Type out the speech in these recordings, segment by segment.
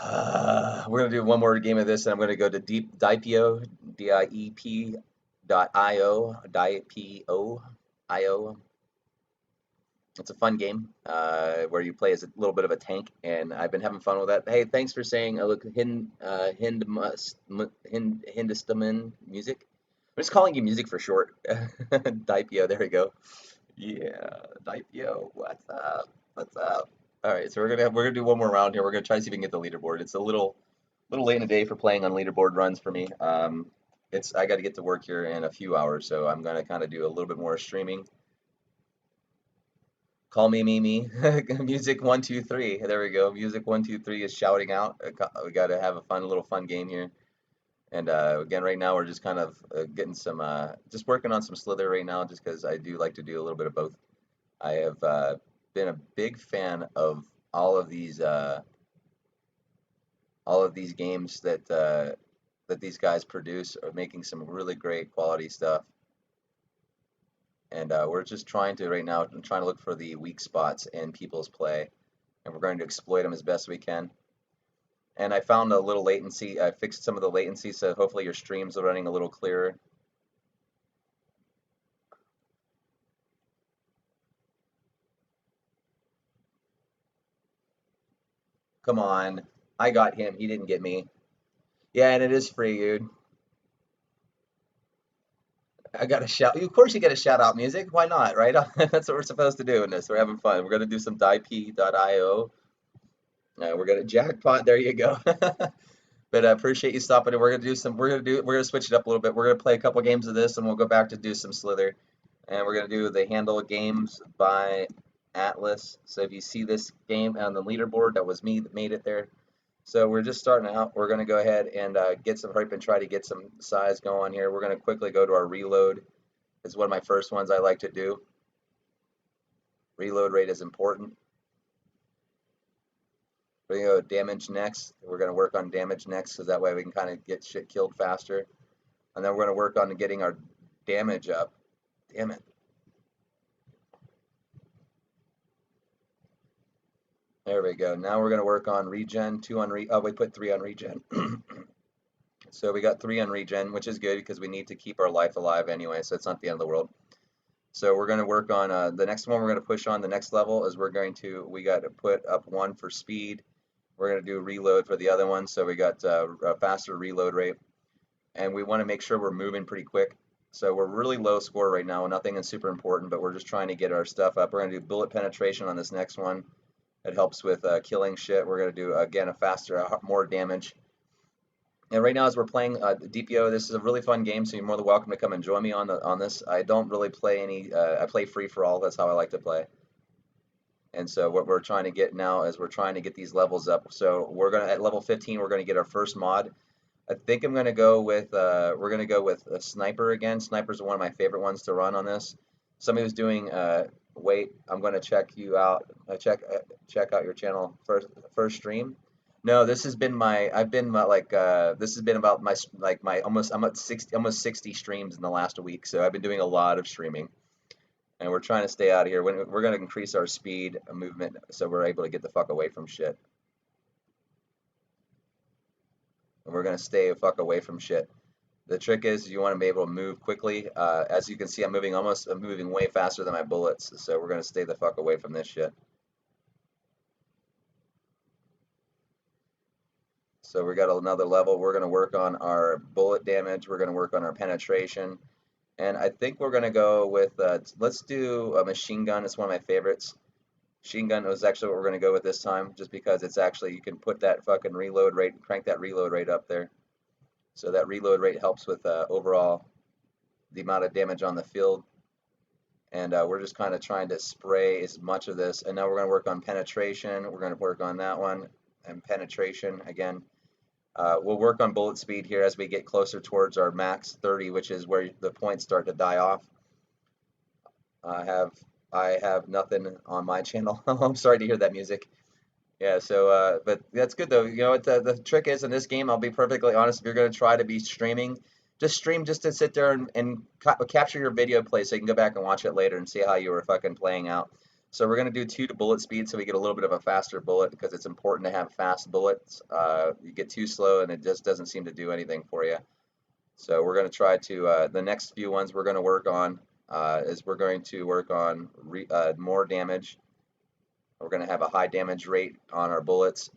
We're gonna do one more game of this, and I'm gonna go to Diepio, Diep.io, Diepio.io. It's a fun game where you play as a little bit of a tank, and I've been having fun with that. Hey, thanks for saying, look, Hindustaman music. I'm just calling you music for short. Diepio, there we go. Yeah, Diepio, what's up? What's up? All right, so we're gonna do one more round here. We're gonna try to see if we can get the leaderboard. It's a little late in the day for playing on leaderboard runs for me. It's I got to get to work here in a few hours, so I'm gonna kind of do a little bit more streaming. Call me Mimi. Music 123. There we go. Music 123 is shouting out. We got to have a little fun game here. And again, right now we're just kind of getting some, just working on some Slither right now, just because I do like to do a little bit of both. I have been a big fan of all of these games that these guys produce, are making some really great quality stuff. And we're just trying to right now, trying to look for the weak spots in people's play, and we're going to exploit them as best we can. And I found a little latency. I fixed some of the latency, so hopefully your streams are running a little clearer. Come on, I got him. He didn't get me. Yeah, and it is free, dude. I got a shout. Of course, you get a shout out music. Why not, right? That's what we're supposed to do in this. We're having fun. We're gonna do some Diep.io. We're gonna jackpot. There you go. But I appreciate you stopping in. We're gonna do some. We're gonna switch it up a little bit. We're gonna play a couple games of this, and we'll go back to do some Slither. And we're gonna do the handle games by Atlaz. So if you see this game on the leaderboard, that was me that made it there. So we're just starting out. We're gonna go ahead and get some hype and try to get some size going here. We're gonna quickly go to our reload. It's one of my first ones I like to do. Reload rate is important. We're gonna go damage next. We're gonna work on damage next, because that way we can kind of get shit killed faster. And then we're gonna work on getting our damage up. Damn it. There we go. Now we're gonna work on regen. We put 3 on regen. So we got 3 on regen, which is good because we need to keep our life alive anyway, so it's not the end of the world. So we're going to work on the next one. We're going to push on the next level is we got to put up 1 for speed. We're going to do reload for the other one, so we got a faster reload rate, and we want to make sure we're moving pretty quick. So we're really low score right now. Nothing is super important, but we're just trying to get our stuff up. We're going to do bullet penetration on this next one. It helps with killing shit. We're going to do again a faster, more damage. And right now, as we're playing DPO, this is a really fun game, so you're more than welcome to come and join me on this. I don't really play any. I play free for all. That's how I like to play. And so what we're trying to get now is we're trying to get these levels up. So we're gonna at level 15, we're gonna get our first mod. I think I'm gonna go with we're gonna go with a sniper again. Snipers are one of my favorite ones to run on this. Somebody was doing. Wait, I'm gonna check you out. Check out your channel first stream. No, this has been this has been about my I'm at 60 streams in the last week, so I've been doing a lot of streaming, and we're trying to stay out of here. We're gonna increase our speed of movement so we're able to get the fuck away from shit, and we're gonna stay the fuck away from shit. The trick is you want to be able to move quickly. As you can see, I'm moving way faster than my bullets, so we're gonna stay the fuck away from this shit. So we got another level. We're going to work on our bullet damage. We're going to work on our penetration. And I think we're going to go with, let's do a machine gun. It's one of my favorites. Machine gun was actually what we're going to go with this time, just because it's actually, you can put that fucking reload rate, crank that reload rate up there. So that reload rate helps with overall the amount of damage on the field. And we're just kind of trying to spray as much of this. And now we're going to work on penetration. We're going to work on that one. And penetration again. We'll work on bullet speed here as we get closer towards our max 30, which is where the points start to die off. I have nothing on my channel. I'm sorry to hear that music. Yeah, so but that's good though. You know what the trick is in this game? I'll be perfectly honest. If you're going to try to be streaming, just stream just to sit there and capture your video play so you can go back and watch it later and see how you were fucking playing out. So we're going to do 2 to bullet speed so we get a little bit of a faster bullet because it's important to have fast bullets. You get too slow and it just doesn't seem to do anything for you. So we're going to try to, the next few ones we're going to work on is we're going to work on more damage. We're going to have a high damage rate on our bullets.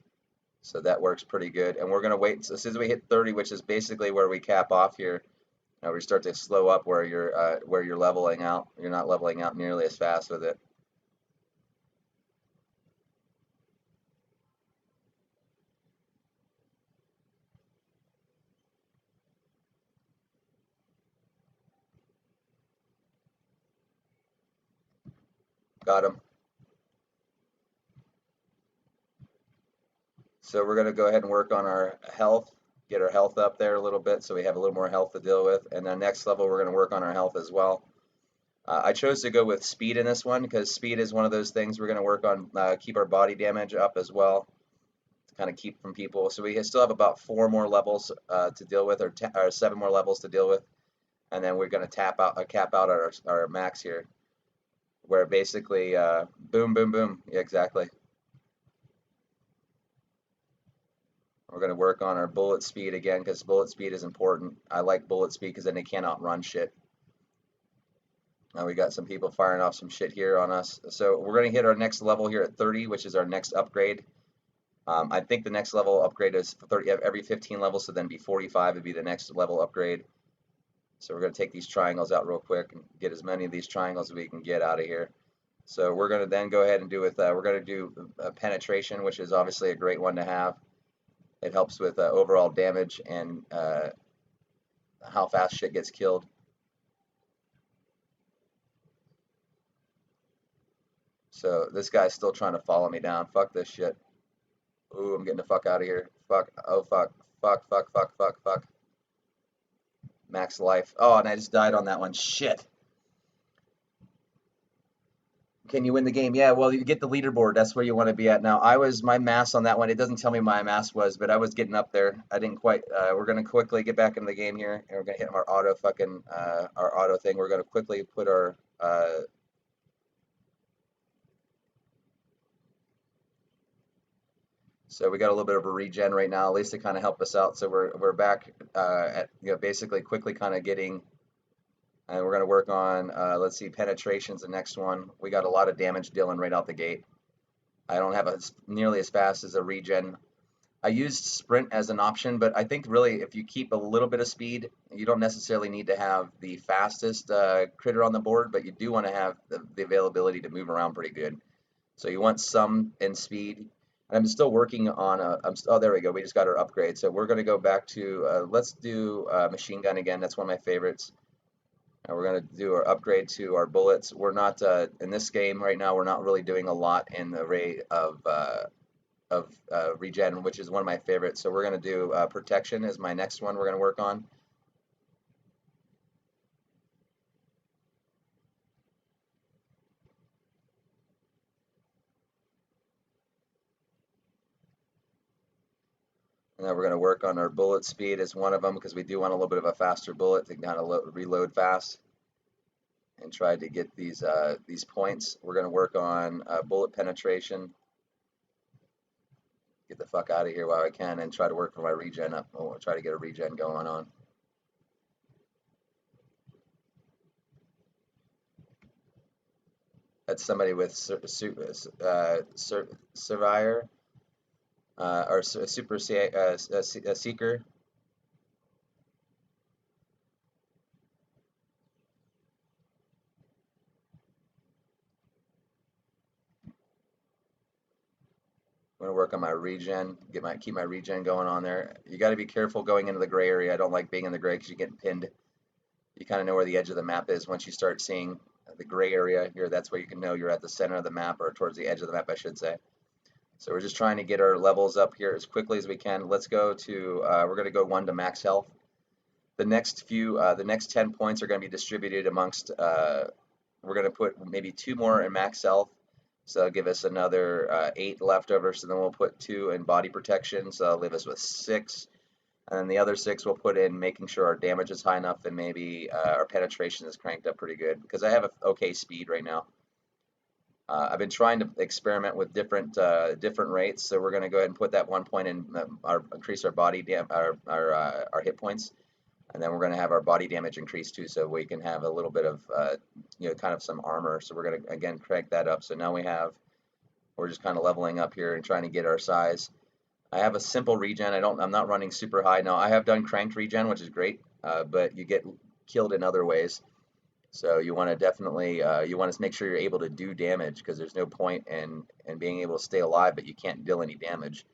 So that works pretty good. And we're going to wait, so as soon as we hit 30, which is basically where we cap off here, we start to slow up where you're leveling out. You're not leveling out nearly as fast with it. Got him. So we're going to go ahead and work on our health, get our health up there a little bit so we have a little more health to deal with. And then next level, we're going to work on our health as well. I chose to go with speed in this one because speed is one of those things we're going to work on, keep our body damage up as well, to kind of keep from people. So we still have about 4 more levels to deal with, or 7 more levels to deal with. And then we're going to cap out our max here, where basically, boom, boom, boom. Yeah, exactly. We're going to work on our bullet speed again because bullet speed is important. I like bullet speed because then they can't outrun shit. Now we got some people firing off some shit here on us. So we're going to hit our next level here at 30, which is our next upgrade. I think the next level upgrade is 30 every 15 levels, so then be 45 would be the next level upgrade. So we're going to take these triangles out real quick and get as many of these triangles as we can get out of here. So we're going to then go ahead and do with we're going to do penetration, which is obviously a great one to have. It helps with overall damage and how fast shit gets killed. So this guy's still trying to follow me down. Fuck this shit. Ooh, I'm getting the fuck out of here. Fuck. Oh, fuck. Fuck, fuck, fuck, fuck, fuck. Max life. Oh, and I just died on that one. Shit. Can you win the game? Yeah, well, you get the leaderboard. That's where you want to be at. Now, my mass on that one. It doesn't tell me my mass was, but I was getting up there. I didn't quite. We're going to quickly get back in the game here, and we're going to hit our auto thing. We're going to quickly put our, so we got a little bit of a regen right now, at least to kind of help us out. So we're back at, basically quickly kind of getting, and we're going to work on, let's see, penetration's the next one. We got a lot of damage dealing right out the gate. I don't have nearly as fast as a regen. I used sprint as an option, but I think really if you keep a little bit of speed, you don't necessarily need to have the fastest critter on the board, but you do want to have the availability to move around pretty good. So you want some in speed. And I'm still working on oh, there we go. We just got our upgrade. So we're going to go back to, let's do machine gun again. That's one of my favorites. And we're going to do our upgrade to our bullets. We're not, in this game right now, we're not really doing a lot in the rate of regen, which is one of my favorites. So we're going to do protection is my next one we're going to work on. And then we're going to work on our bullet speed as one of them because we do want a little bit of a faster bullet to kind of reload fast and try to get these points. We're going to work on bullet penetration. Get the fuck out of here while I can and try to work for my regen up. We'll try to get a regen going on. That's somebody with Surveyor or Super Seeker. I'm gonna work on my regen, keep my regen going on there. You got to be careful going into the gray area. I don't like being in the gray because you get pinned. You kind of know where the edge of the map is once you start seeing the gray area here. That's where you can know you're at the center of the map, or towards the edge of the map, I should say. So we're just trying to get our levels up here as quickly as we can. Let's go to, we're going to go 1 to max health. The next 10 points are going to be distributed amongst, we're going to put maybe 2 more in max health. So that'll give us another 8 left over. So then we'll put 2 in body protection. So that'll leave us with 6. And then the other 6 we'll put in making sure our damage is high enough and maybe our penetration is cranked up pretty good. Because I have an okay speed right now. I've been trying to experiment with different rates, so we're going to go ahead and put that 1 point in increase our our hit points, and then we're going to have our body damage increase too, so we can have a little bit of kind of some armor. So we're going to again crank that up. So now we're just kind of leveling up here and trying to get our size. I have a simple regen. I'm not running super high now. I have done cranked regen, which is great, but you get killed in other ways. So you want to definitely you want to make sure you're able to do damage, because there's no point in being able to stay alive, but you can't deal any damage.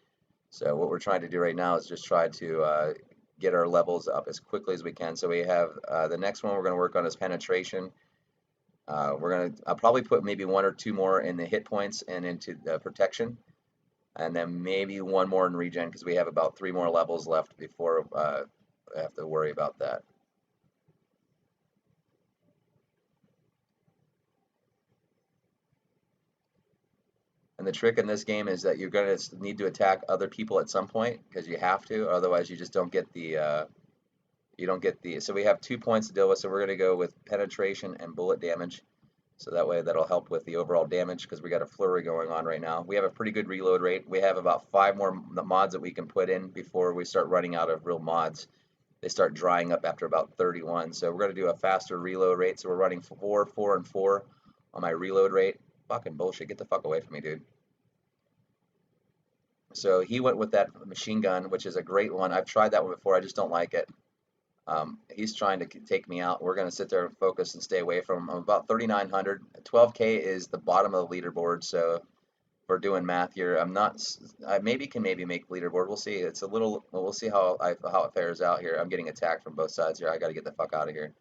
So what we're trying to do right now is just try to get our levels up as quickly as we can. So we have the next one we're going to work on is penetration. I'll probably put maybe 1 or 2 more in the hit points and into the protection, and then maybe 1 more in regen, because we have about 3 more levels left before I have to worry about that. And the trick in this game is that you're going to need to attack other people at some point, because you have to, otherwise you just don't get so we have 2 points to deal with, so we're going to go with penetration and bullet damage. So that way that'll help with the overall damage, because we got a flurry going on right now. We have a pretty good reload rate. We have about 5 more mods that we can put in before we start running out of real mods. They start drying up after about 31. So we're going to do a faster reload rate. So we're running 4, 4, and 4 on my reload rate. Fucking bullshit. Get the fuck away from me, dude. So he went with that machine gun, which is a great one. I've tried that one before. I just don't like it. He's trying to take me out. We're going to sit there and focus and stay away from him. I'm about 3,900. 12K is the bottom of the leaderboard. So if we're doing math here, I'm not. I can maybe make leaderboard. We'll see. It's a little. We'll see how it fares out here. I'm getting attacked from both sides here. I got to get the fuck out of here.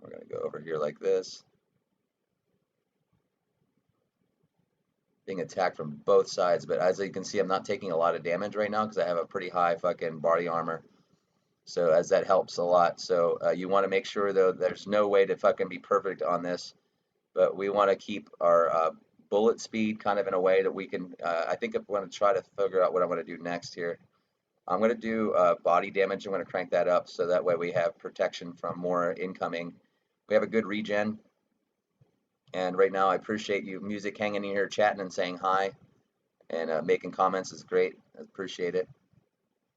We're going to go over here like this. Being attacked from both sides, but as you can see, I'm not taking a lot of damage right now because I have a pretty high fucking body armor. So as that helps a lot. So you want to make sure though, there's no way to fucking be perfect on this, but we want to keep our bullet speed kind of in a way that we can. I think I'm going to try to figure out what I'm going to do next here. I'm going to do body damage. I'm going to crank that up so that way we have protection from more incoming. We have a good regen. And right now, I appreciate you, music, hanging in here, chatting and saying hi, and making comments is great. I appreciate it.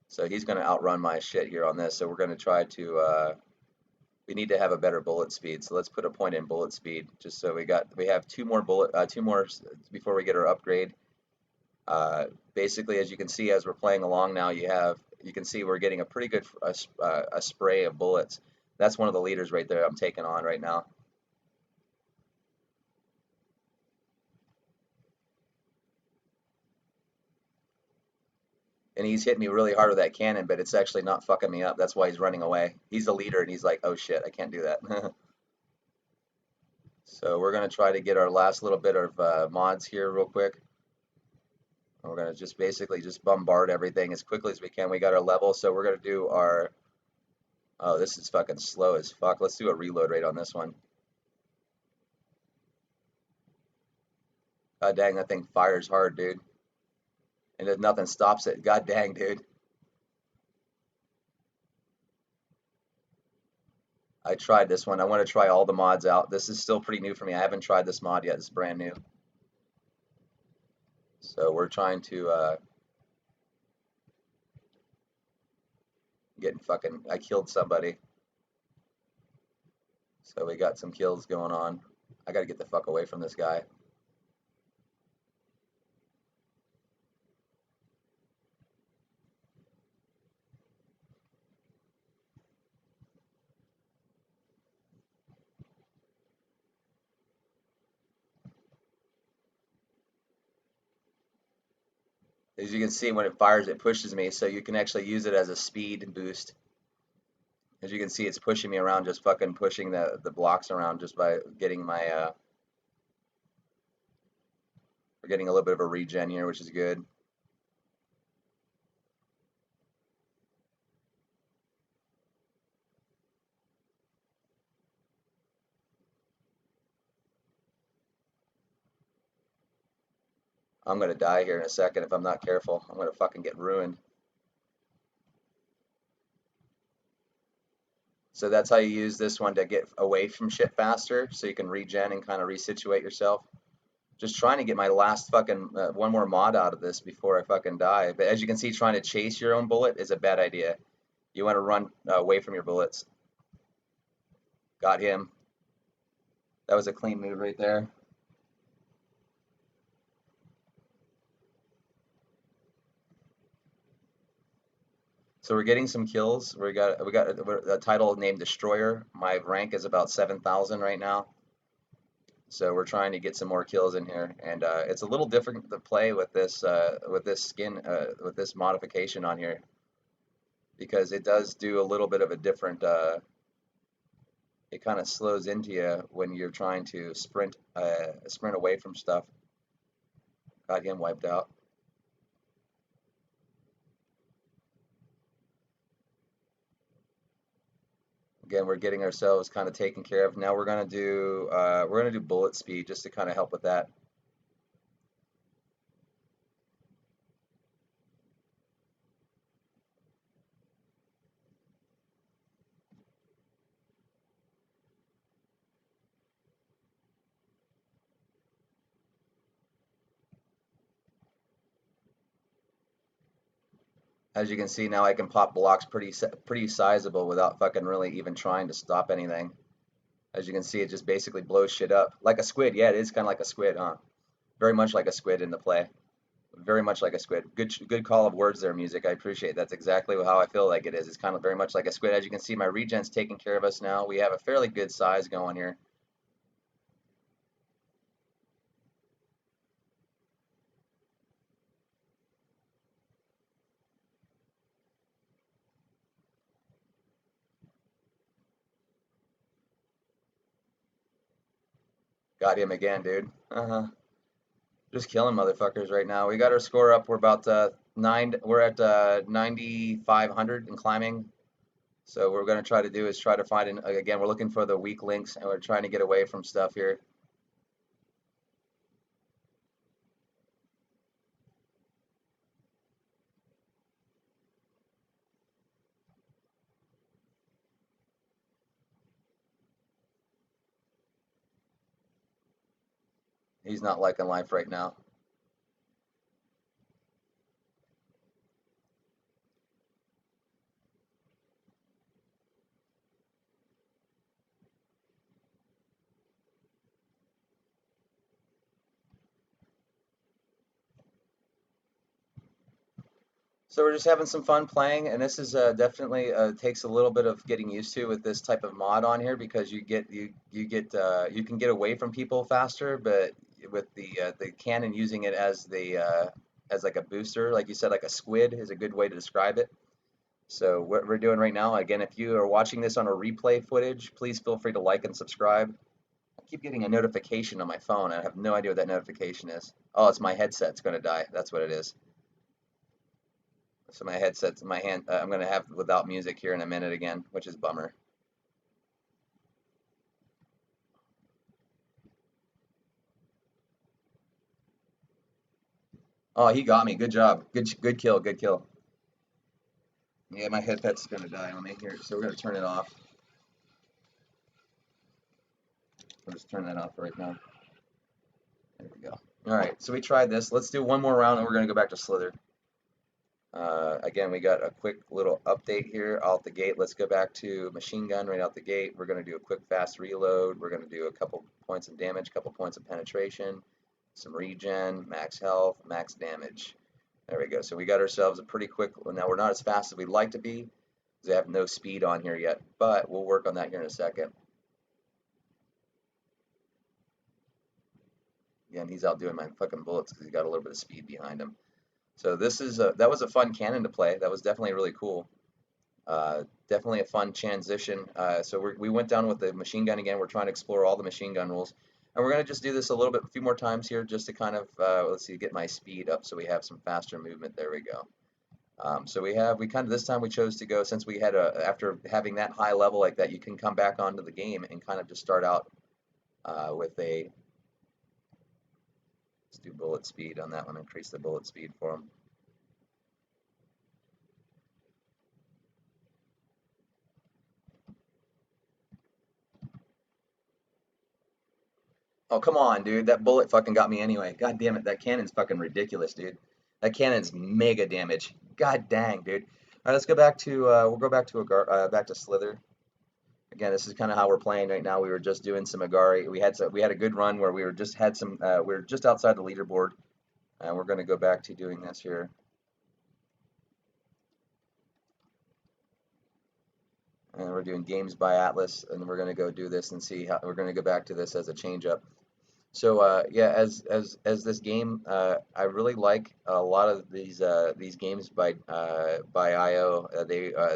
So he's going to outrun my shit here on this. So we're going to try to. We need to have a better bullet speed. So let's put a point in bullet speed, just so we have 2 more before we get our upgrade. Basically, as you can see, as we're playing along now, you can see we're getting a pretty good a spray of bullets. That's one of the leaders right there I'm taking on right now. And he's hitting me really hard with that cannon, but it's actually not fucking me up. That's why he's running away. He's the leader, and he's like, oh shit, I can't do that. So we're going to try to get our last little bit of mods here real quick. We're going to just basically just bombard everything as quickly as we can. We got our level, so we're going to do our... Oh, this is fucking slow as fuck. Let's do a reload rate on this one. God dang, that thing fires hard, dude. And there's nothing stops it. God dang, dude. I tried this one. I want to try all the mods out. This is still pretty new for me. I haven't tried this mod yet. It's brand new. So we're trying to I killed somebody. So we got some kills going on. I gotta get the fuck away from this guy. As you can see, when it fires, it pushes me, so you can actually use it as a speed boost. As you can see, it's pushing me around, just fucking pushing the blocks around just by getting my, we're getting a little bit of a regen here, which is good. I'm gonna die here in a second if I'm not careful. I'm gonna fucking get ruined. So that's how you use this one to get away from shit faster, so you can regen and kind of resituate yourself. Just trying to get my last fucking one more mod out of this before I fucking die. But as you can see, trying to chase your own bullet is a bad idea. You want to run away from your bullets. Got him. That was a clean move right there. So we're getting some kills. We got a title named Destroyer. My rank is about 7,000 right now. So we're trying to get some more kills in here, and it's a little different to play with this skin with this modification on here, because it does do a little bit of a different. It kind of slows into you when you're trying to sprint away from stuff. Got him wiped out. Again, we're getting ourselves kind of taken care of. Now we're gonna do bullet speed just to kind of help with that. As you can see now, I can pop blocks pretty sizable without fucking really even trying to stop anything. As you can see, it just basically blows shit up like a squid. Yeah, it is kind of like a squid, huh? Very much like a squid in the play. Very much like a squid. Good call of words there, music. I appreciate it. That's exactly how I feel like it is. It's kind of very much like a squid. As you can see, my regen's taking care of us now. We have a fairly good size going here. Got him again, dude. Just killing motherfuckers right now. We got our score up. We're about we're at 9,500 and climbing. So what we're going to try to do is try to find again, we're looking for the weak links, and we're trying to get away from stuff here. He's not liking life right now. So we're just having some fun playing, and this is definitely takes a little bit of getting used to with this type of mod on here, because you can get away from people faster, but with the cannon using it as like a booster, like you said, like a squid is a good way to describe it. So what we're doing right now, again, if you are watching this on a replay footage, please feel free to like and subscribe. I keep getting a notification on my phone. I have no idea what that notification is. Oh, it's my headset's going to die. That's what it is. So my headset's in my hand. I'm going to have without music here in a minute again, which is bummer. Oh, he got me. Good job. Good kill. Good kill. Yeah, my headset's going to die on me here, so we're going to turn it off. We'll just turn that off right now. There we go. All right, so we tried this. Let's do one more round, and we're going to go back to Slither. Again, we got a quick little update here out the gate. Let's go back to machine gun right out the gate. We're going to do a quick fast reload. We're going to do a couple points of damage, couple points of penetration, some regen, max health, max damage. There we go. So we got ourselves a pretty quick. Now we're not as fast as we'd like to be, because I have no speed on here yet, but we'll work on that here in a second. Again, he's outdoing my fucking bullets because he's got a little bit of speed behind him. So this is that was a fun cannon to play. That was definitely really cool. Definitely a fun transition. So we went down with the machine gun again. We're trying to explore all the machine gun rules, and we're going to just do this a few more times here, just to kind of let's see, get my speed up so we have some faster movement. There we go. So we kind of this time we chose to go, since we had after having that high level like that, you can come back onto the game and kind of just start out with a. Let's do bullet speed on that one. Increase the bullet speed for them. Oh, come on, dude. That bullet fucking got me anyway. God damn it. That cannon's fucking ridiculous, dude. That cannon's mega damage. God dang, dude. All right, let's go back to we'll go back to back to Slither. Again, this is kind of how we're playing right now. We were just doing some Agari. We had a good run where we were just had some we were just outside the leaderboard, and we're going to go back to doing this here. And we're doing games by Atlaz, and we're going to go do this and see how we're going to go back to this as a change up. So yeah, as this game, I really like a lot of these games by IO.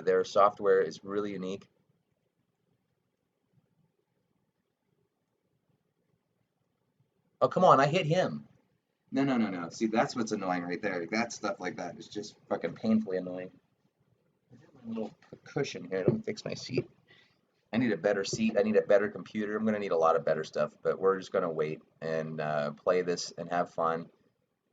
Their software is really unique. Oh, come on, I hit him. No, no, no, no. See, that's what's annoying right there. That stuff like that is just fucking painfully annoying. I have my little cushion here. Let me fix my seat. I need a better seat. I need a better computer. I'm gonna need a lot of better stuff, but we're just gonna wait and play this and have fun.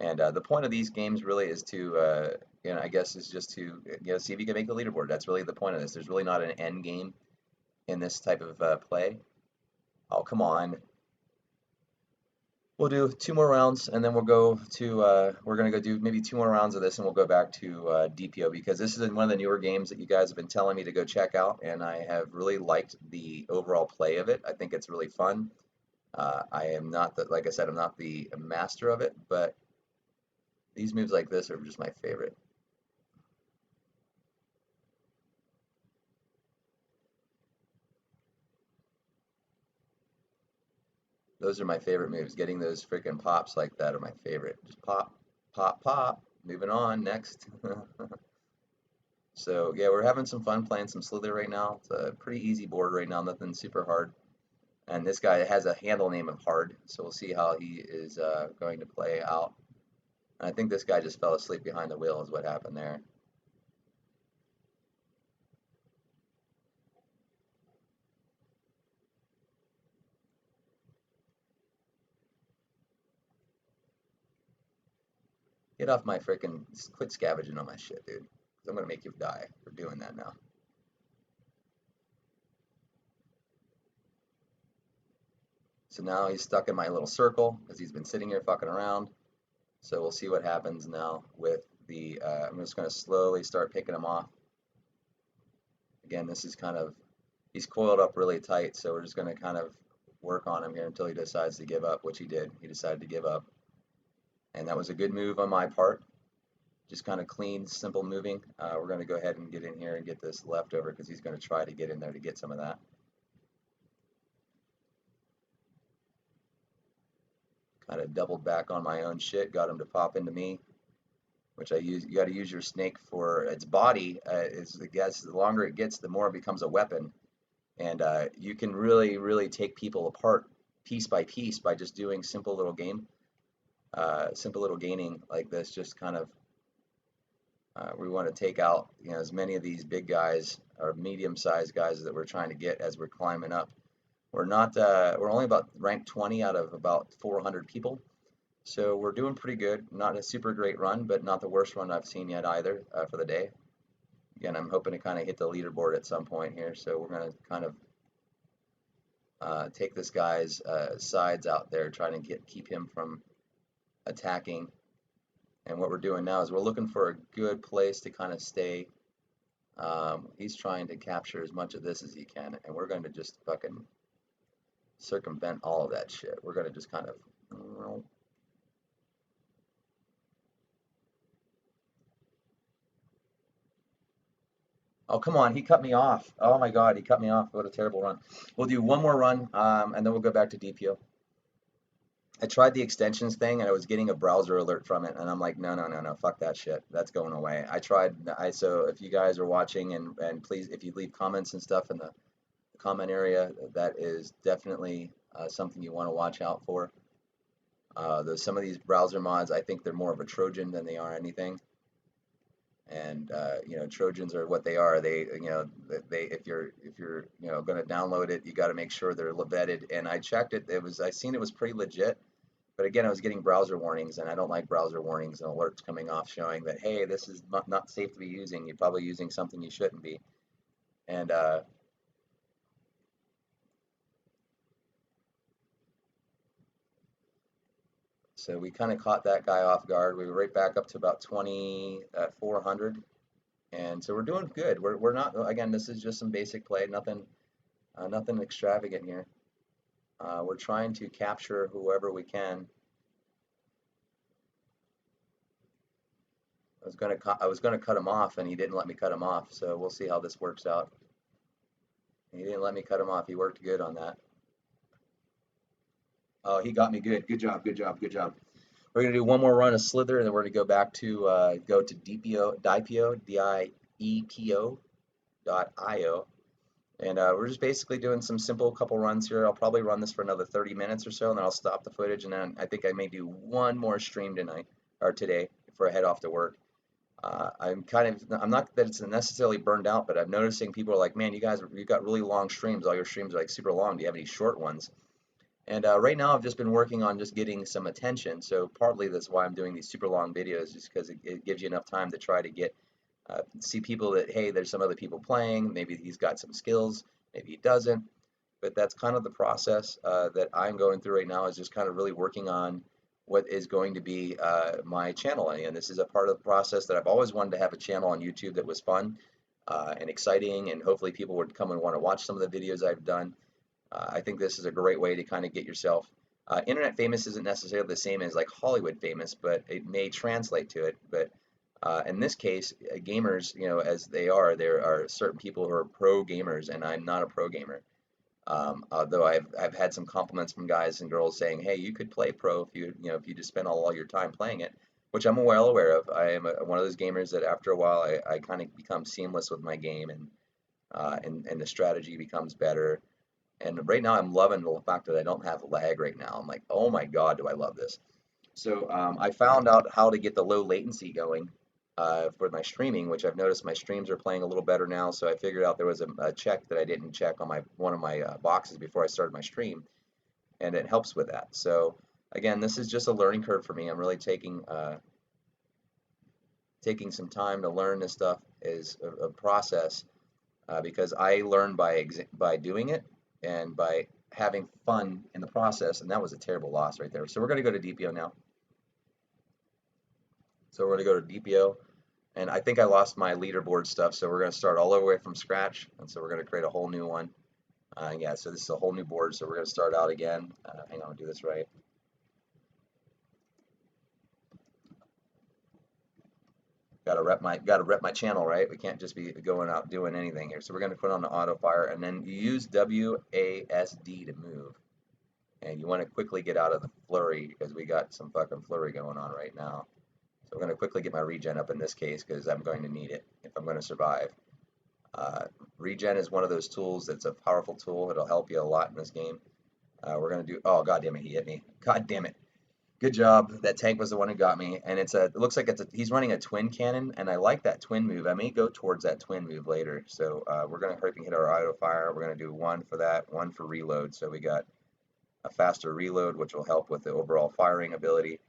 And the point of these games really is to, I guess, is just to, see if you can make the leaderboard. That's really the point of this. There's really not an end game in this type of play. Oh, come on. We'll do 2 more rounds, and then we're gonna go do maybe 2 more rounds of this, and we'll go back to DPO because this is one of the newer games that you guys have been telling me to go check out, and I have really liked the overall play of it. I think it's really fun. I am not like I said, I'm not the master of it, but these moves like this are just my favorite. Those are my favorite moves. Getting those freaking pops like that are my favorite. Just pop, pop, pop. Moving on, next. So yeah, we're having some fun playing some Slither right now. It's a pretty easy board right now, nothing super hard. And this guy has a handle name of Hard, so we'll see how he is going to play out. And I think this guy just fell asleep behind the wheel is what happened there. Get off my freaking, quit scavenging on my shit, dude. 'Cause I'm gonna make you die for doing that now. So now he's stuck in my little circle because he's been sitting here fucking around. So we'll see what happens now with the, I'm just gonna slowly start picking him off. Again, this is kind of, he's coiled up really tight, so we're just gonna kind of work on him here until he decides to give up, which he did. He decided to give up. And that was a good move on my part. Just kind of clean, simple moving. We're going to go ahead and get in here and get this leftover because he's going to try to get in there to get some of that. Kind of doubled back on my own shit, got him to pop into me, which I use. You got to use your snake for its body. The longer it gets, the more it becomes a weapon, and you can really, really take people apart piece by piece by just doing simple little gaining like this. Just kind of we want to take out as many of these big guys or medium-sized guys that we're trying to get as we're climbing up. We're not we're only about ranked 20 out of about 400 people, so we're doing pretty good. Not a super great run, but not the worst run I've seen yet either for the day. Again, I'm hoping to kind of hit the leaderboard at some point here, so we're going to kind of take this guy's sides out there, trying to keep him from attacking. And what we're doing now is we're looking for a good place to kind of stay. He's trying to capture as much of this as he can, and we're going to just fucking circumvent all of that shit. We're going to just kind of... Oh, come on, he cut me off. Oh my God, he cut me off. What a terrible run. We'll do one more run, and then we'll go back to DPO. I tried the extensions thing and I was getting a browser alert from it, and I'm like, no, no, no, no, fuck that shit. That's going away. So if you guys are watching and please, if you leave comments and stuff in the comment area, that is definitely something you want to watch out for. Some of these browser mods, I think they're more of a Trojan than they are anything. And Trojans are what they are. If you're going to download it, you got to make sure they're vetted. And I checked it. I seen it was pretty legit. But again, I was getting browser warnings, and I don't like browser warnings and alerts coming off showing that, hey, this is not safe to be using. You're probably using something you shouldn't be. And So we kind of caught that guy off guard. We were right back up to about 20 at 400. And so we're doing good. We're not, again, this is just some basic play, nothing extravagant here. We're trying to capture whoever we can. I was gonna cut him off, and he didn't let me cut him off. So we'll see how this works out. He didn't let me cut him off. He worked good on that. Oh, he got me good. Good job. Good job. Good job. We're gonna do one more run of Slither, and then we're gonna go back to go to DIEPO, DIEPO.io. And we're just basically doing some simple couple runs here. I'll probably run this for another 30 minutes or so, and then I'll stop the footage. And then I think I may do one more stream tonight or today before I head off to work. I'm not that it's necessarily burned out, but I'm noticing people are like, man, you got really long streams. All your streams are like super long. Do you have any short ones? And right now I've just been working on just getting some attention. So partly that's why I'm doing these super long videos, just because it gives you enough time to try to get see people that, hey, there's some other people playing. Maybe he's got some skills, maybe he doesn't. But that's kind of the process that I'm going through right now, is just kind of really working on what is going to be my channel. And this is a part of the process that I've always wanted to have a channel on YouTube that was fun and exciting, and hopefully people would come and want to watch some of the videos I've done. I think this is a great way to kind of get yourself. Internet famous isn't necessarily the same as like Hollywood famous, but it may translate to it. But in this case, gamers, as there are certain people who are pro gamers, and I'm not a pro gamer. Although I've had some compliments from guys and girls saying, "Hey, you could play pro if you just spend all your time playing it," which I'm well aware of. I am one of those gamers that after a while I kind of become seamless with my game, and the strategy becomes better. And right now I'm loving the fact that I don't have lag right now. I'm like, oh my God, do I love this. So I found out how to get the low latency going for my streaming, which I've noticed my streams are playing a little better now. So I figured out there was a check that I didn't check on one of my boxes before I started my stream, and it helps with that. So again, this is just a learning curve for me. I'm really taking some time to learn this stuff is a process because I learn by doing it and by having fun in the process. And that was a terrible loss right there. So we're going to go to DPO now. So we're going to go to DPO, and I think I lost my leaderboard stuff, so we're going to start all the way from scratch, and so we're going to create a whole new one. Yeah, so this is a whole new board, so we're going to start out again. Hang on, I'll do this right. Got to rep my channel, right? We can't just be going out doing anything here. So we're going to put on the auto fire, and then you use WASD to move, and you want to quickly get out of the flurry because we got some fucking flurry going on right now. So I'm going to quickly get my regen up in this case because I'm going to need it if I'm going to survive. Regen is one of those tools that's a powerful tool. It'll help you a lot in this game. We're going to do, oh, God damn it, he hit me. God damn it. Good job. That tank was the one who got me. And it looks like he's running a twin cannon, and I like that twin move. I may go towards that twin move later. So we're going to hurry and hit our auto fire. We're going to do one for that, one for reload. So we got a faster reload, which will help with the overall firing ability.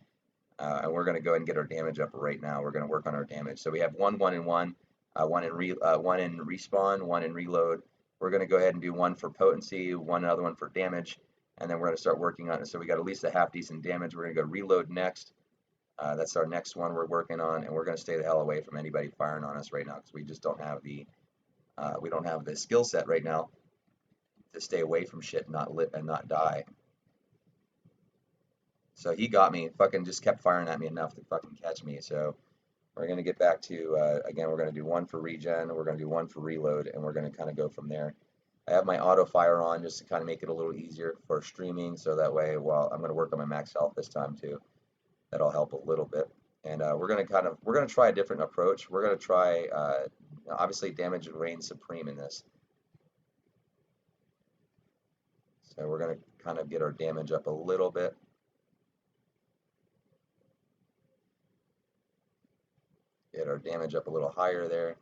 And we're going to go ahead and get our damage up right now. We're going to work on our damage. So we have one in one, one in respawn, one in reload. We're going to go ahead and do one for potency, another one for damage, and then we're going to start working on it. So we got at least a half decent damage. We're going to go reload next. That's our next one we're working on, and we're going to stay the hell away from anybody firing on us right now because we just don't have the skill set right now to stay away from shit and not die. So he got me, fucking just kept firing at me enough to fucking catch me. So we're going to get back to, again, we're going to do one for regen, we're going to do one for reload, and we're going to kind of go from there. I have my auto fire on just to kind of make it a little easier for streaming, so that way, well, I'm going to work on my max health this time too. That'll help a little bit. And we're going to try a different approach. We're going to try, obviously damage reigns supreme in this. So we're going to kind of get our damage up a little bit. Get our damage up a little higher there.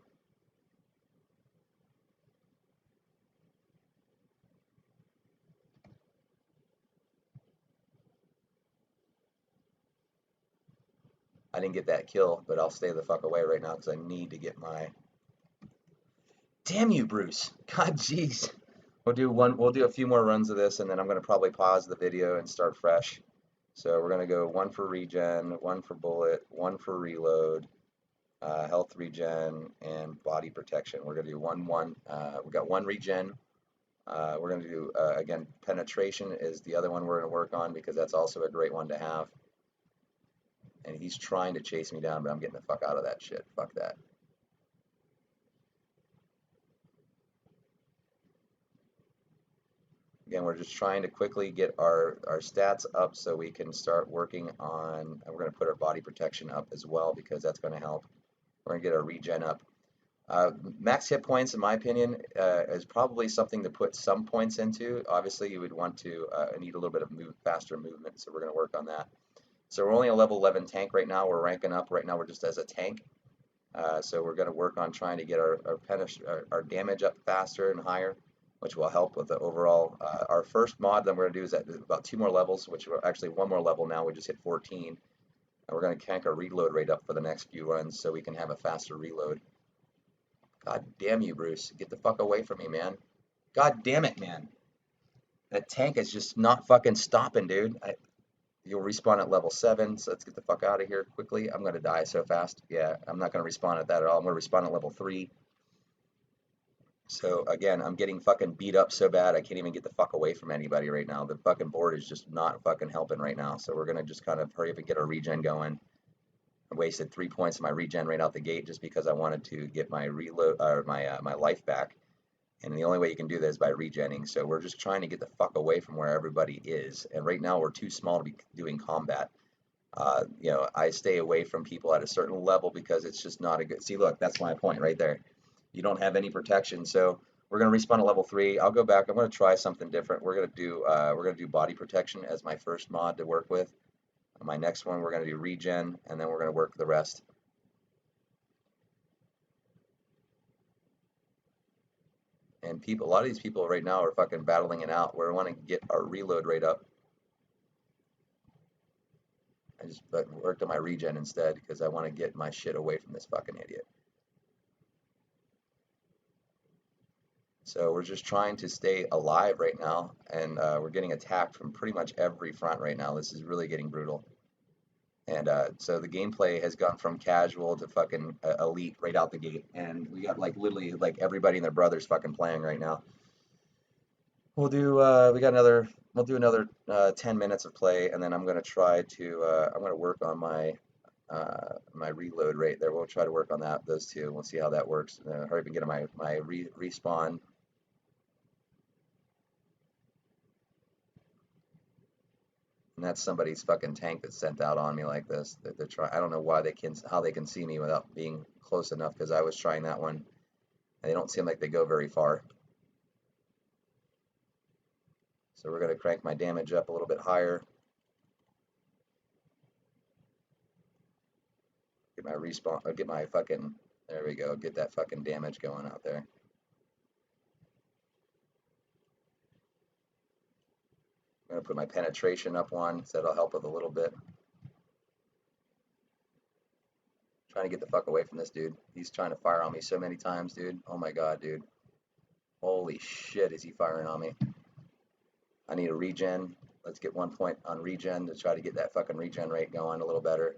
I didn't get that kill, but I'll stay the fuck away right now because I need to get my... Damn you, Bruce. God, jeez. We'll do a few more runs of this, and then I'm going to probably pause the video and start fresh. So we're gonna go 1 for regen, 1 for bullet, 1 for reload, health regen, and body protection. We're gonna do 1-1. We got 1 regen. We're gonna do again, penetration is the other one we're gonna work on because that's also a great one to have. And he's trying to chase me down, but I'm getting the fuck out of that shit. Fuck that. Again, we're just trying to quickly get our stats up so we can start working on, we're going to put our body protection up as well because that's going to help. We're going to get our regen up. Max hit points, in my opinion, is probably something to put some points into. Obviously, you would want to need a little bit of faster movement, so we're going to work on that. So we're only a level 11 tank right now. We're ranking up. Right now, we're just as a tank. So we're going to work on trying to get our damage up faster and higher, which will help with the overall. Our first mod that we're going to do is at about 2 more levels, which we're actually 1 more level now. We just hit 14. And we're going to crank our reload rate up for the next few runs so we can have a faster reload. God damn you, Bruce. Get the fuck away from me, man. God damn it, man. That tank is just not fucking stopping, dude. You'll respawn at level 7, so let's get the fuck out of here quickly. I'm going to die so fast. Yeah, I'm not going to respawn at that at all. I'm going to respawn at level 3. So again, I'm getting fucking beat up so bad I can't even get the fuck away from anybody right now. The fucking board is just not fucking helping right now. So we're gonna just kind of hurry up and get our regen going. I wasted 3 points of my regen right out the gate just because I wanted to get my reload or my life back. And the only way you can do that is by regenning. So we're just trying to get the fuck away from where everybody is. And right now we're too small to be doing combat. You know, I stay away from people at a certain level because it's just not a good. See, look, that's my point right there. You don't have any protection, so we're gonna respawn at level 3. I'll go back. I'm gonna try something different. We're gonna do body protection as my first mod to work with. My next one, we're gonna do regen, and then we're gonna work the rest. And people, a lot of these people right now are fucking battling it out. We want to get our reload rate up. I just worked on my regen instead because I want to get my shit away from this fucking idiot. So we're just trying to stay alive right now, and we're getting attacked from pretty much every front right now. This is really getting brutal. And so the gameplay has gone from casual to fucking elite right out the gate. And we got like literally like everybody and their brothers fucking playing right now. We'll do we'll do another 10 minutes of play, and then I'm gonna try to I'm gonna work on my reload rate there. We'll try to work on those two. We'll see how that works. Hurry up and get my respawn. And that's somebody's fucking tank that's sent out on me like this. They're trying. I don't know why how they can see me without being close enough because I was trying that one. And they don't seem like they go very far. So we're gonna crank my damage up a little bit higher. Get my respawn. Get my fucking. There we go. Get that fucking damage going out there. I'm gonna put my penetration up one, so that'll help with a little bit. Trying to get the fuck away from this dude. He's trying to fire on me so many times, dude. Oh my god, dude. Holy shit, is he firing on me? I need a regen. Let's get 1 point on regen to try to get that fucking regen rate going a little better.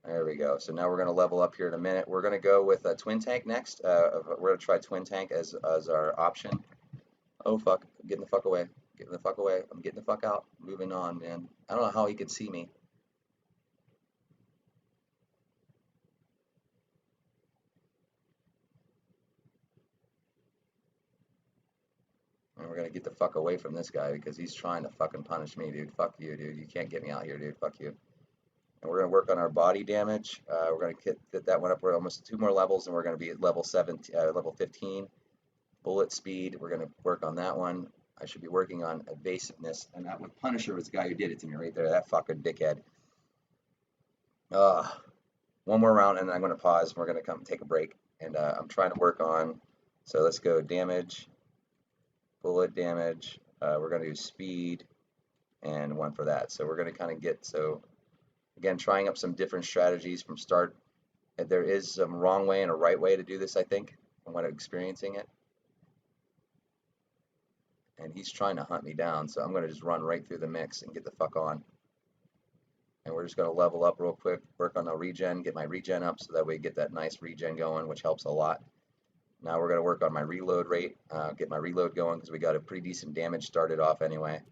There we go. So now we're going to level up here in a minute. We're going to go with a twin tank next. We're going to try twin tank as our option. Oh fuck, I'm getting the fuck away. Getting the fuck away. I'm getting the fuck out. Moving on, man. I don't know how he could see me. And we're gonna get the fuck away from this guy because he's trying to fucking punish me, dude. Fuck you, dude. You can't get me out here, dude. Fuck you. And we're gonna work on our body damage. We're gonna get that one up. We're almost 2 more levels, and we're gonna be at level 15. Bullet speed. We're gonna work on that one. I should be working on evasiveness, and that with Punisher was the guy who did it to me right there. That fucking dickhead. One more round, and then I'm gonna pause. We're gonna come take a break, and I'm trying to work on. So let's go damage. Bullet damage. We're going to do speed and one for that. So we're going to kind of get, so again, trying up some different strategies from start. There is some wrong way and a right way to do this, I think, from what I'm experiencing it. And he's trying to hunt me down, so I'm going to just run right through the mix and get the fuck on. And we're just going to level up real quick, work on the regen, get my regen up so that we get that nice regen going, which helps a lot. Now we're going to work on my reload rate, get my reload going because we got a pretty decent damage started off anyway.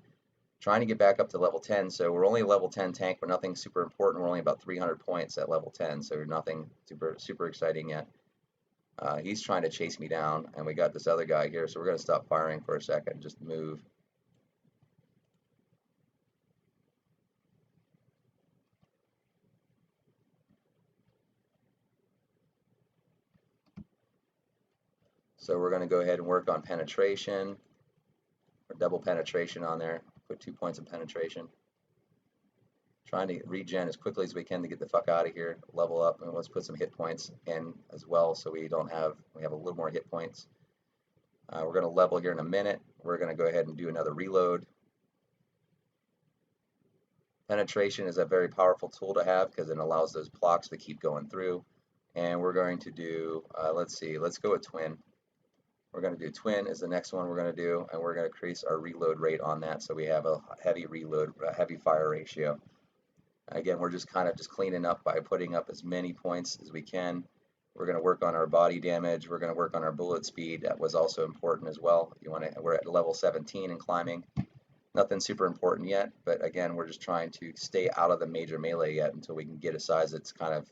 Trying to get back up to level 10, so we're only a level 10 tank, we're nothing super important, we're only about 300 points at level 10, so nothing super exciting yet. He's trying to chase me down, and we got this other guy here, so we're going to stop firing for a second, just move. So we're going to go ahead and work on penetration, or double penetration on there, put 2 points of penetration. Trying to regen as quickly as we can to get the fuck out of here, level up, and let's put some hit points in as well so we have a little more hit points. We're going to level here in a minute. We're going to go ahead and do another reload. Penetration is a very powerful tool to have because it allows those blocks to keep going through. And we're going to do, let's go with twin. We're going to do twin is the next one we're going to do, and we're going to increase our reload rate on that so we have a heavy reload, heavy fire ratio. Again, we're just kind of cleaning up by putting up as many points as we can. We're going to work on our body damage. We're going to work on our bullet speed. That was also important as well. We're at level 17 and climbing. Nothing super important yet, but again, we're just trying to stay out of the major melee yet until we can get a size that's kind of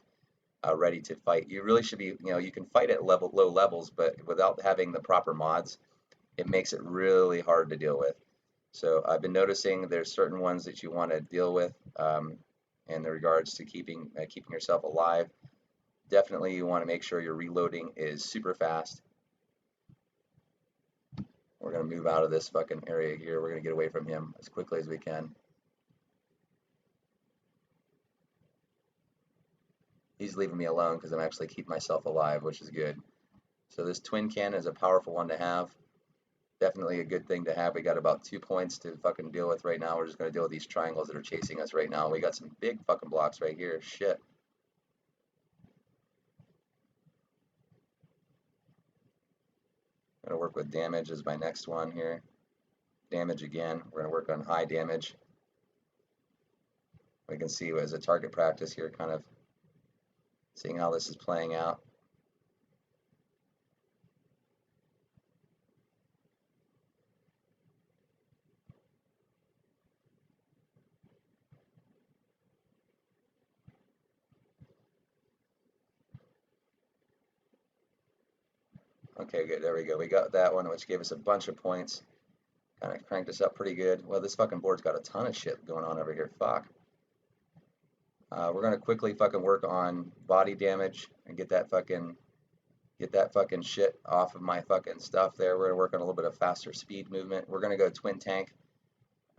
ready to fight. You really should be, you can fight at low levels, but without having the proper mods, it makes it really hard to deal with. So I've been noticing there's certain ones that you want to deal with in the regards to keeping yourself alive. Definitely you want to make sure your reloading is super fast. We're going to move out of this fucking area here. We're going to get away from him as quickly as we can. He's leaving me alone because I'm actually keeping myself alive, which is good. So this twin cannon is a powerful one to have. Definitely a good thing to have. We got about 2 points to fucking deal with right now. We're just going to deal with these triangles that are chasing us right now. We got some big fucking blocks right here. Shit. I'm going to work with damage as my next one here. Damage again. We're going to work on high damage. We can see as a target practice here, kind of seeing how this is playing out. Okay, good. There we go. We got that one, which gave us a bunch of points. Kind of cranked us up pretty good. Well, this fucking board's got a ton of shit going on over here. Fuck. We're gonna quickly fucking work on body damage and get that fucking shit off of my fucking stuff there. We're gonna work on a little bit of faster speed movement. We're gonna go twin tank.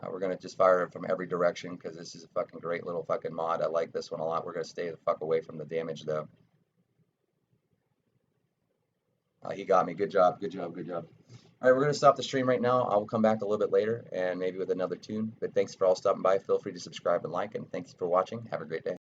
We're gonna just fire it from every direction because this is a fucking great little fucking mod. I like this one a lot. We're gonna stay the fuck away from the damage though. He got me. Good job. Good job. Good job. All right, we're going to stop the stream right now. I will come back a little bit later and maybe with another tune. But thanks for all stopping by. Feel free to subscribe and like, and thanks for watching. Have a great day.